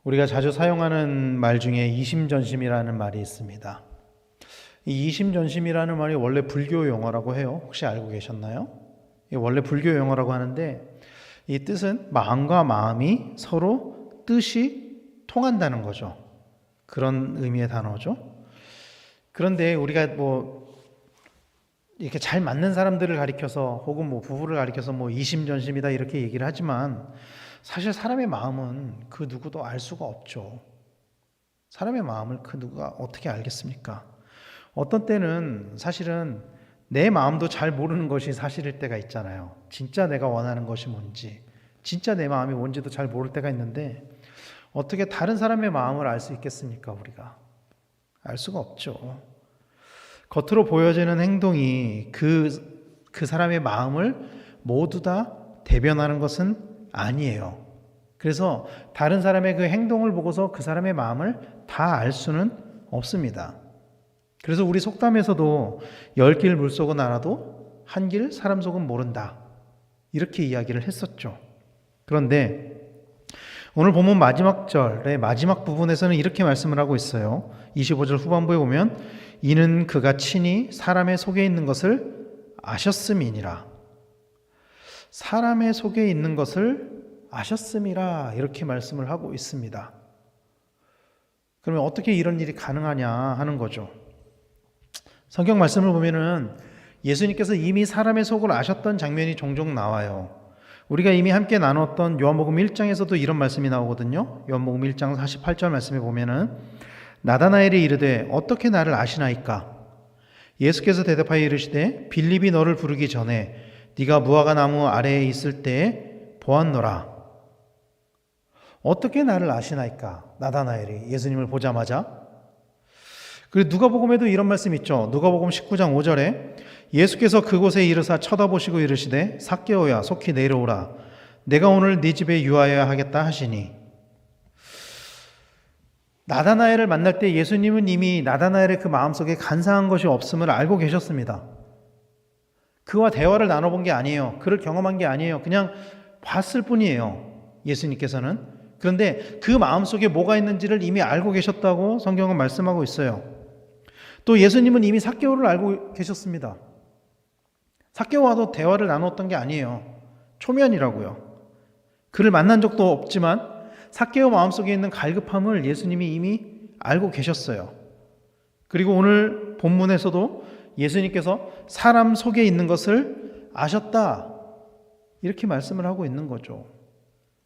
우리가 자주 사용하는 말 중에 이심전심이라는 말이 있습니다. 이 이심전심이라는 말이 원래 불교 용어라고 해요. 혹시 알고 계셨나요? 원래 불교 용어라고 하는데 이 뜻은 마음과 마음이 서로 뜻이 통한다는 거죠. 그런 의미의 단어죠. 그런데 우리가 이렇게 잘 맞는 사람들을 가리켜서 혹은 부부를 가리켜서 이심전심이다 이렇게 얘기를 하지만 사실 사람의 마음은 그 누구도 알 수가 없죠. 사람의 마음을 그 누가 어떻게 알겠습니까? 어떤 때는 사실은 내 마음도 잘 모르는 것이 사실일 때가 있잖아요. 진짜 내가 원하는 것이 뭔지, 진짜 내 마음이 뭔지도 잘 모를 때가 있는데 어떻게 다른 사람의 마음을 알 수 있겠습니까? 우리가 알 수가 없죠. 겉으로 보여지는 행동이 그 사람의 마음을 모두 다 대변하는 것은 아니에요. 그래서 다른 사람의 그 행동을 보고서 그 사람의 마음을 다 알 수는 없습니다. 그래서 우리 속담에서도 10길 물속은 알아도 한 길 사람 속은 모른다. 이렇게 이야기를 했었죠. 그런데 오늘 본문 마지막 절의 마지막 부분에서는 이렇게 말씀을 하고 있어요. 25절 후반부에 보면 이는 그가 친히 사람의 속에 있는 것을 아셨음이니라. 사람의 속에 있는 것을 아셨음이라 이렇게 말씀을 하고 있습니다. 그러면 어떻게 이런 일이 가능하냐 하는 거죠. 성경 말씀을 보면은 예수님께서 이미 사람의 속을 아셨던 장면이 종종 나와요. 우리가 이미 함께 나눴던 요한복음 1장에서도 이런 말씀이 나오거든요. 요한복음 1장 48절 말씀에 보면은 나다나엘이 이르되 어떻게 나를 아시나이까? 예수께서 대답하여 이르시되 빌립이 너를 부르기 전에 네가 무화과 나무 아래에 있을 때에 보았노라. 어떻게 나를 아시나이까? 나다나엘이 예수님을 보자마자. 그리고 누가복음에도 이런 말씀 있죠. 누가복음 19장 5절에 예수께서 그곳에 이르사 쳐다보시고 이르시되 삭개오야 속히 내려오라. 내가 오늘 네 집에 유하여야 하겠다 하시니. 나다나엘을 만날 때 예수님은 이미 나다나엘의 그 마음속에 간사한 것이 없음을 알고 계셨습니다. 그와 대화를 나눠본 게 아니에요. 그를 경험한 게 아니에요. 그냥 봤을 뿐이에요. 예수님께서는. 그런데 그 마음속에 뭐가 있는지를 이미 알고 계셨다고 성경은 말씀하고 있어요. 또 예수님은 이미 삭개오를 알고 계셨습니다. 삭개오와도 대화를 나눴던 게 아니에요. 초면이라고요. 그를 만난 적도 없지만 삭개오 마음속에 있는 갈급함을 예수님이 이미 알고 계셨어요. 그리고 오늘 본문에서도 예수님께서 사람 속에 있는 것을 아셨다 이렇게 말씀을 하고 있는 거죠.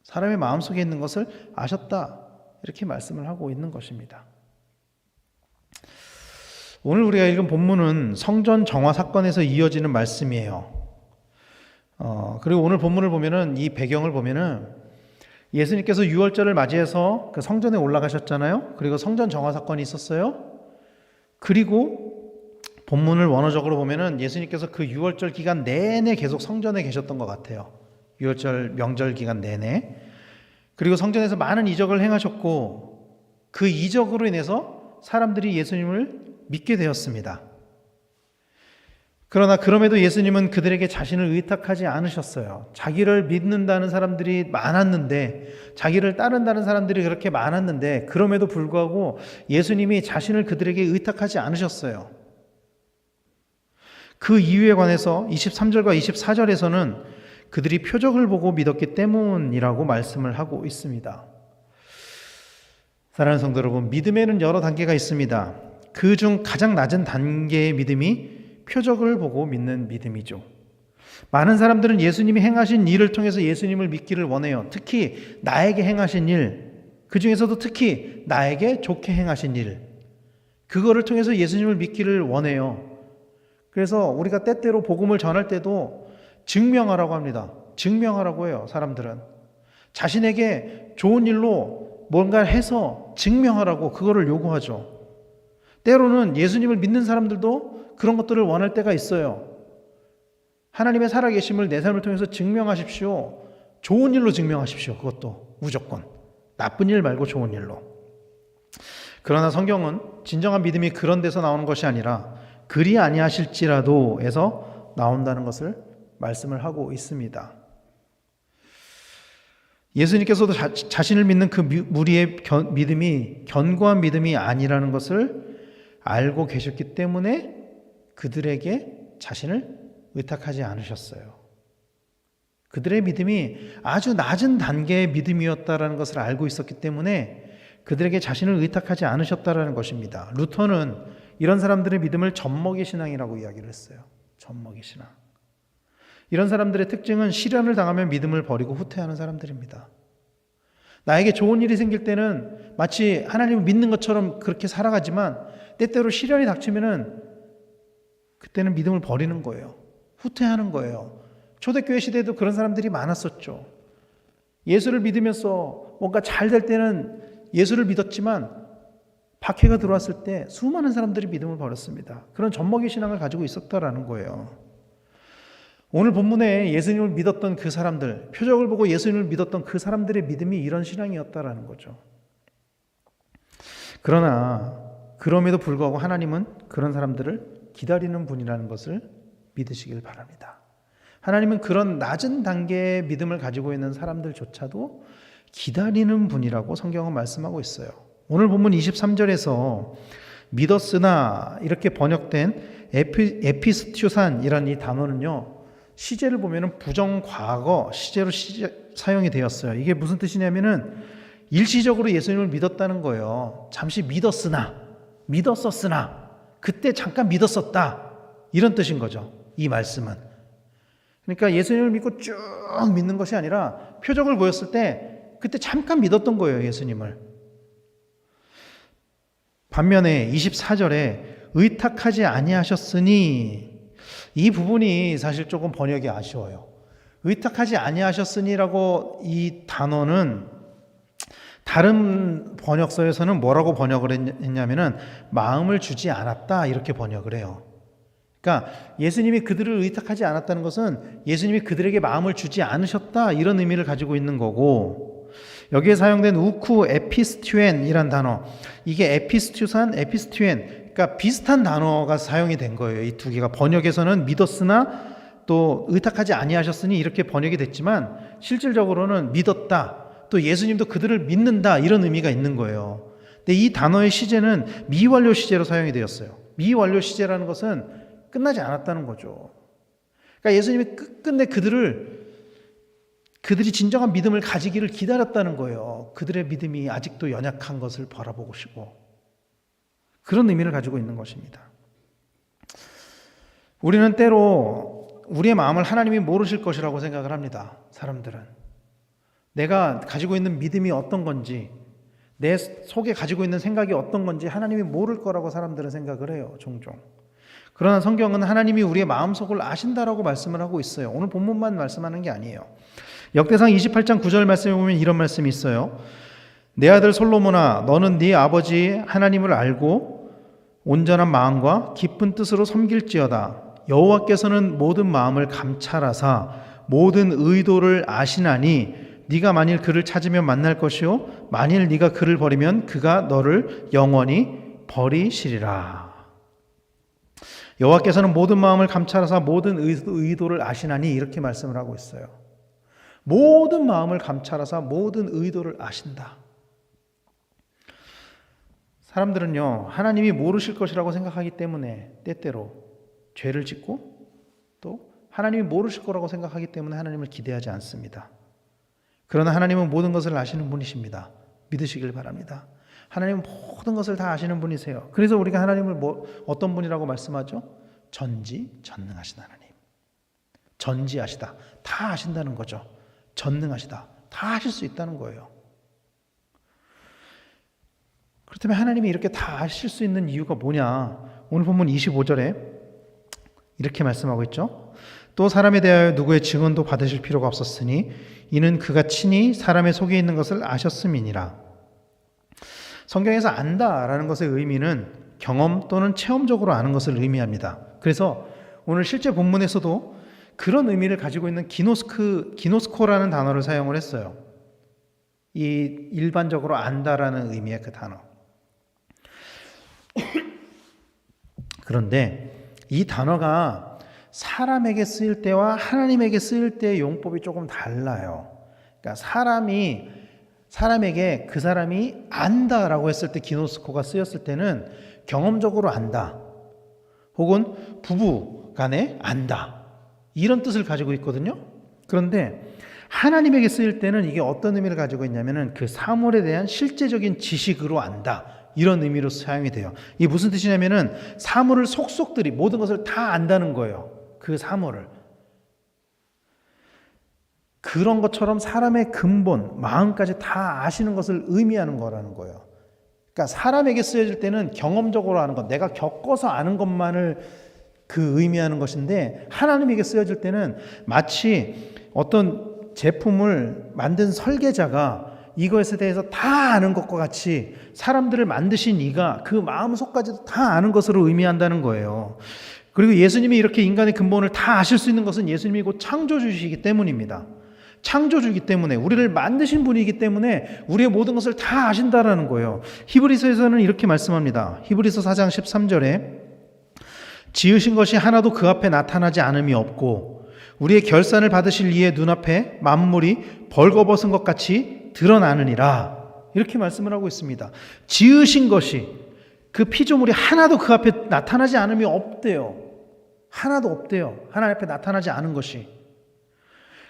사람의 마음속에 있는 것을 아셨다 이렇게 말씀을 하고 있는 것입니다. 오늘 우리가 읽은 본문은 성전 정화 사건에서 이어지는 말씀이에요. 그리고 오늘 본문을 보면은 이 배경을 보면은 예수님께서 유월절을 맞이해서 그 성전에 올라가셨잖아요. 그리고 성전 정화 사건이 있었어요. 그리고 본문을 원어적으로 보면은 예수님께서 그 유월절 기간 내내 계속 성전에 계셨던 것 같아요. 유월절 명절 기간 내내. 그리고 성전에서 많은 이적을 행하셨고 그 이적으로 인해서 사람들이 예수님을 믿게 되었습니다. 그러나 그럼에도 예수님은 그들에게 자신을 의탁하지 않으셨어요. 자기를 믿는다는 사람들이 많았는데, 자기를 따른다는 사람들이 그렇게 많았는데 그럼에도 불구하고 예수님이 자신을 그들에게 의탁하지 않으셨어요. 그 이유에 관해서 23절과 24절에서는 그들이 표적을 보고 믿었기 때문이라고 말씀을 하고 있습니다. 사랑하는 성도 여러분, 믿음에는 여러 단계가 있습니다. 그 중 가장 낮은 단계의 믿음이 표적을 보고 믿는 믿음이죠. 많은 사람들은 예수님이 행하신 일을 통해서 예수님을 믿기를 원해요. 특히 나에게 행하신 일, 그 중에서도 특히 나에게 좋게 행하신 일, 그거를 통해서 예수님을 믿기를 원해요. 그래서 우리가 때때로 복음을 전할 때도 증명하라고 합니다. 증명하라고 해요. 사람들은 자신에게 좋은 일로 뭔가를 해서 증명하라고 그거를 요구하죠. 때로는 예수님을 믿는 사람들도 그런 것들을 원할 때가 있어요. 하나님의 살아계심을 내 삶을 통해서 증명하십시오. 좋은 일로 증명하십시오. 그것도 무조건 나쁜 일 말고 좋은 일로. 그러나 성경은 진정한 믿음이 그런 데서 나오는 것이 아니라 그리 아니하실지라도에서 나온다는 것을 말씀을 하고 있습니다. 예수님께서도 자신을 믿는 그 무리의 믿음이 견고한 믿음이 아니라는 것을 알고 계셨기 때문에 그들에게 자신을 의탁하지 않으셨어요. 그들의 믿음이 아주 낮은 단계의 믿음이었다는 것을 알고 있었기 때문에 그들에게 자신을 의탁하지 않으셨다는 것입니다. 루터는 이런 사람들의 믿음을 젖먹이 신앙이라고 이야기를 했어요. 젖먹이 신앙. 이런 사람들의 특징은 시련을 당하면 믿음을 버리고 후퇴하는 사람들입니다. 나에게 좋은 일이 생길 때는 마치 하나님을 믿는 것처럼 그렇게 살아가지만 때때로 시련이 닥치면은 그때는 믿음을 버리는 거예요. 후퇴하는 거예요. 초대교회 시대에도 그런 사람들이 많았었죠. 예수를 믿으면서 뭔가 잘 될 때는 예수를 믿었지만 박해가 들어왔을 때 수많은 사람들이 믿음을 버렸습니다. 그런 젖먹이 신앙을 가지고 있었다라는 거예요. 오늘 본문에 예수님을 믿었던 그 사람들, 표적을 보고 예수님을 믿었던 그 사람들의 믿음이 이런 신앙이었다라는 거죠. 그러나 그럼에도 불구하고 하나님은 그런 사람들을 기다리는 분이라는 것을 믿으시길 바랍니다. 하나님은 그런 낮은 단계의 믿음을 가지고 있는 사람들조차도 기다리는 분이라고 성경은 말씀하고 있어요. 오늘 본문 23절에서 믿었으나 이렇게 번역된 에피스튜산이라는 이 단어는요, 시제를 보면은 부정과거 시제로 사용이 되었어요. 이게 무슨 뜻이냐면은 일시적으로 예수님을 믿었다는 거예요. 잠시 믿었었으나 그때 잠깐 믿었었다, 이런 뜻인 거죠. 이 말씀은. 그러니까 예수님을 믿고 쭉 믿는 것이 아니라 표적을 보였을 때 그때 잠깐 믿었던 거예요, 예수님을. 반면에 24절에 의탁하지 아니하셨으니, 이 부분이 사실 조금 번역이 아쉬워요. 의탁하지 아니하셨으니라고 이 단어는 다른 번역서에서는 뭐라고 번역을 했냐면은 마음을 주지 않았다, 이렇게 번역을 해요. 그러니까 예수님이 그들을 의탁하지 않았다는 것은 예수님이 그들에게 마음을 주지 않으셨다, 이런 의미를 가지고 있는 거고, 여기에 사용된 우쿠 에피스튜엔이란 단어, 이게 에피스튜산, 에피스튜엔, 그러니까 비슷한 단어가 사용이 된 거예요. 이 두 개가 번역에서는 믿었으나 또 의탁하지 아니하셨으니 이렇게 번역이 됐지만 실질적으로는 믿었다, 또 예수님도 그들을 믿는다, 이런 의미가 있는 거예요. 근데 이 단어의 시제는 미완료 시제로 사용이 되었어요. 미완료 시제라는 것은 끝나지 않았다는 거죠. 그러니까 예수님이 끝끝내 그들이 진정한 믿음을 가지기를 기다렸다는 거예요. 그들의 믿음이 아직도 연약한 것을 바라보시고, 그런 의미를 가지고 있는 것입니다. 우리는 때로 우리의 마음을 하나님이 모르실 것이라고 생각을 합니다. 사람들은 내가 가지고 있는 믿음이 어떤 건지, 내 속에 가지고 있는 생각이 어떤 건지 하나님이 모를 거라고 사람들은 생각을 해요, 종종. 그러나 성경은 하나님이 우리의 마음속을 아신다라고 말씀을 하고 있어요. 오늘 본문만 말씀하는 게 아니에요. 역대상 28장 9절 말씀에 보면 이런 말씀이 있어요. 내 아들 솔로몬아, 너는 네 아버지 하나님을 알고 온전한 마음과 깊은 뜻으로 섬길지어다. 여호와께서는 모든 마음을 감찰하사 모든 의도를 아시나니 네가 만일 그를 찾으면 만날 것이요 만일 네가 그를 버리면 그가 너를 영원히 버리시리라. 여호와께서는 모든 마음을 감찰하사 모든 의도를 아시나니, 이렇게 말씀을 하고 있어요. 모든 마음을 감찰하사 모든 의도를 아신다. 사람들은요, 하나님이 모르실 것이라고 생각하기 때문에 때때로 죄를 짓고, 또 하나님이 모르실 거라고 생각하기 때문에 하나님을 기대하지 않습니다. 그러나 하나님은 모든 것을 아시는 분이십니다. 믿으시길 바랍니다. 하나님은 모든 것을 다 아시는 분이세요. 그래서 우리가 하나님을 어떤 분이라고 말씀하죠? 전지전능하신 하나님. 전지하시다, 다 아신다는 거죠. 전능하시다, 다 하실 수 있다는 거예요. 그렇다면 하나님이 이렇게 다 아실 수 있는 이유가 뭐냐? 오늘 본문 25절에 이렇게 말씀하고 있죠. 또 사람에 대하여 누구의 증언도 받으실 필요가 없었으니 이는 그가 친히 사람의 속에 있는 것을 아셨음이니라. 성경에서 안다라는 것의 의미는 경험 또는 체험적으로 아는 것을 의미합니다. 그래서 오늘 실제 본문에서도 그런 의미를 가지고 있는 기노스코라는 단어를 사용을 했어요. 이 일반적으로 안다라는 의미의 그 단어. 그런데 이 단어가 사람에게 쓰일 때와 하나님에게 쓰일 때의 용법이 조금 달라요. 그러니까 사람에게 그 사람이 안다라고 했을 때 기노스코가 쓰였을 때는 경험적으로 안다, 혹은 부부 간에 안다, 이런 뜻을 가지고 있거든요. 그런데 하나님에게 쓰일 때는 이게 어떤 의미를 가지고 있냐면은 그 사물에 대한 실제적인 지식으로 안다, 이런 의미로 사용이 돼요. 이게 무슨 뜻이냐면은 사물을 속속들이 모든 것을 다 안다는 거예요. 그 사물을. 그런 것처럼 사람의 근본, 마음까지 다 아시는 것을 의미하는 거라는 거예요. 그러니까 사람에게 쓰여질 때는 경험적으로 아는 것, 내가 겪어서 아는 것만을 그 의미하는 것인데, 하나님에게 쓰여질 때는 마치 어떤 제품을 만든 설계자가 이것에 대해서 다 아는 것과 같이 사람들을 만드신 이가 그 마음속까지도 다 아는 것으로 의미한다는 거예요. 그리고 예수님이 이렇게 인간의 근본을 다 아실 수 있는 것은 예수님이 곧 창조주시기 때문입니다. 창조주이기 때문에, 우리를 만드신 분이기 때문에 우리의 모든 것을 다 아신다라는 거예요. 히브리서에서는 이렇게 말씀합니다. 히브리서 4장 13절에 지으신 것이 하나도 그 앞에 나타나지 않음이 없고 우리의 결산을 받으실 이의 눈앞에 만물이 벌거벗은 것 같이 드러나느니라, 이렇게 말씀을 하고 있습니다. 지으신 것이, 그 피조물이 하나도 그 앞에 나타나지 않음이 없대요. 하나도 없대요. 하나님 앞에 나타나지 않은 것이.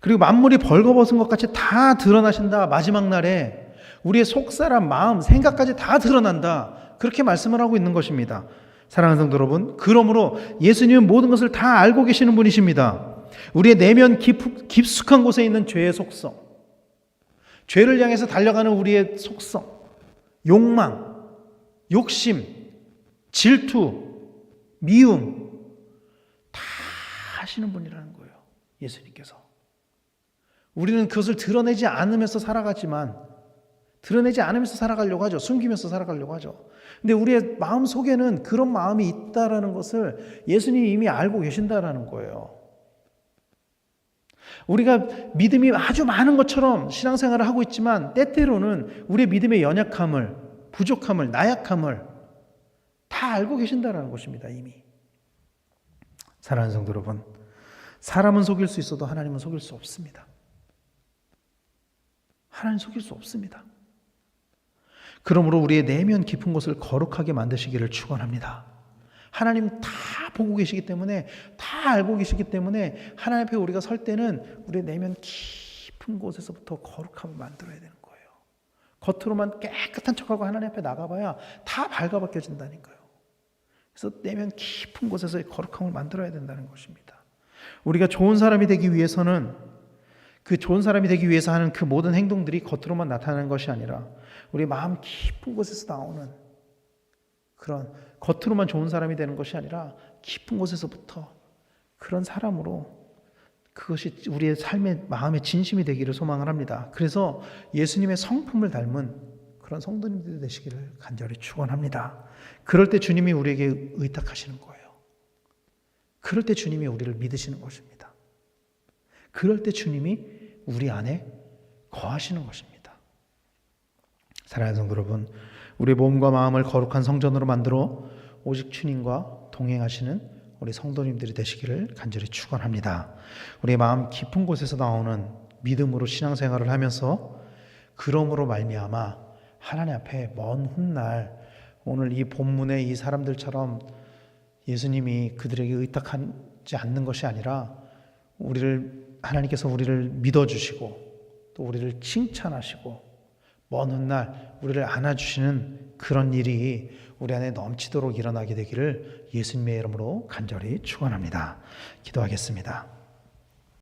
그리고 만물이 벌거벗은 것 같이 다 드러나신다. 마지막 날에 우리의 속사람, 마음, 생각까지 다 드러난다. 그렇게 말씀을 하고 있는 것입니다. 사랑하는 성도 여러분, 그러므로 예수님은 모든 것을 다 알고 계시는 분이십니다. 우리의 내면 깊숙한 곳에 있는 죄의 속성, 죄를 향해서 달려가는 우리의 속성, 욕망, 욕심, 질투, 미움, 다 하시는 분이라는 거예요. 예수님께서. 우리는 그것을 드러내지 않으면서 살아가지만, 드러내지 않으면서 살아가려고 하죠. 숨기면서 살아가려고 하죠. 근데 우리의 마음 속에는 그런 마음이 있다라는 것을 예수님이 이미 알고 계신다라는 거예요. 우리가 믿음이 아주 많은 것처럼 신앙생활을 하고 있지만 때때로는 우리의 믿음의 연약함을, 부족함을, 나약함을 다 알고 계신다라는 것입니다. 이미. 사랑하는 성도 여러분, 사람은 속일 수 있어도 하나님은 속일 수 없습니다. 하나님 속일 수 없습니다. 그러므로 우리의 내면 깊은 곳을 거룩하게 만드시기를 축원합니다. 하나님 다 보고 계시기 때문에, 다 알고 계시기 때문에 하나님 앞에 우리가 설 때는 우리의 내면 깊은 곳에서부터 거룩함을 만들어야 되는 거예요. 겉으로만 깨끗한 척하고 하나님 앞에 나가봐야 다 발가벗겨진다니까요. 그래서 내면 깊은 곳에서 거룩함을 만들어야 된다는 것입니다. 우리가 좋은 사람이 되기 위해서는, 그 좋은 사람이 되기 위해서 하는 그 모든 행동들이 겉으로만 나타나는 것이 아니라 우리 마음 깊은 곳에서 나오는, 그런 겉으로만 좋은 사람이 되는 것이 아니라 깊은 곳에서부터 그런 사람으로, 그것이 우리의 삶의 마음의 진심이 되기를 소망을 합니다. 그래서 예수님의 성품을 닮은 그런 성도님들이 되시기를 간절히 축원합니다. 그럴 때 주님이 우리에게 의탁하시는 거예요. 그럴 때 주님이 우리를 믿으시는 것입니다. 그럴 때 주님이 우리 안에 거하시는 것입니다. 사랑하는 성도 여러분, 우리 몸과 마음을 거룩한 성전으로 만들어 오직 주님과 동행하시는 우리 성도님들이 되시기를 간절히 축원합니다. 우리의 마음 깊은 곳에서 나오는 믿음으로 신앙생활을 하면서, 그러므로 말미암아 하나님 앞에 먼 훗날, 오늘 이 본문의 이 사람들처럼 예수님이 그들에게 의탁하지 않는 것이 아니라 하나님께서 우리를 믿어주시고 또 우리를 칭찬하시고 먼 훗날 우리를 안아주시는 그런 일이 우리 안에 넘치도록 일어나게 되기를 예수님의 이름으로 간절히 축원합니다. 기도하겠습니다.